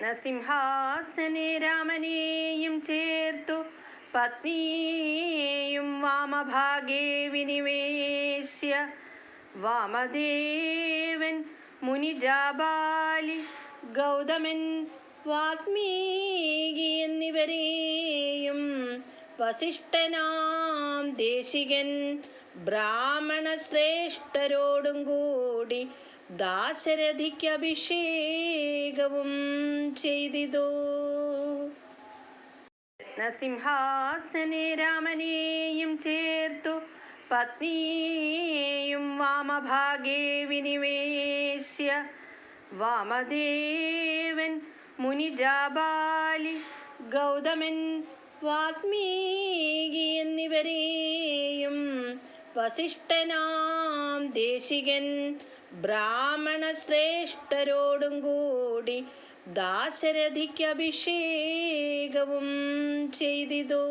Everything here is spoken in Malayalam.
രത്നസിംഹാസനെ രാമനെയും ചേർത്തു പത്നിയെയും വാമഭാഗേ വിനിവേശ്യ വാമദേവൻ മുനിജാബാലി ഗൗതമൻ വാത്മീകി എന്നിവരെയും വസിഷ്ഠനാം ദേശികൻ ബ്രാഹ്മണ ശ്രേഷ്ഠരോടും കൂടി ദാശരഥിക്ക് അഭിഷേകവും ചെയ്തിതോ. രത്നസിംഹാസനെ രാമനെയും ചേർത്തു പത്നിയെയും വാമഭാഗേ വിനിവേശ്യ വാമദേവൻ മുനിജാബാലി ഗൗതമൻ വാത്മീകി എന്നിവരെയും വസിഷ്ഠനാം ദേശികൻ ബ്രാഹ്മണ ശ്രേഷ്ഠരോടും കൂടി ദാശരഥിക്ക് അഭിഷേകവും ചെയ്തിതോ.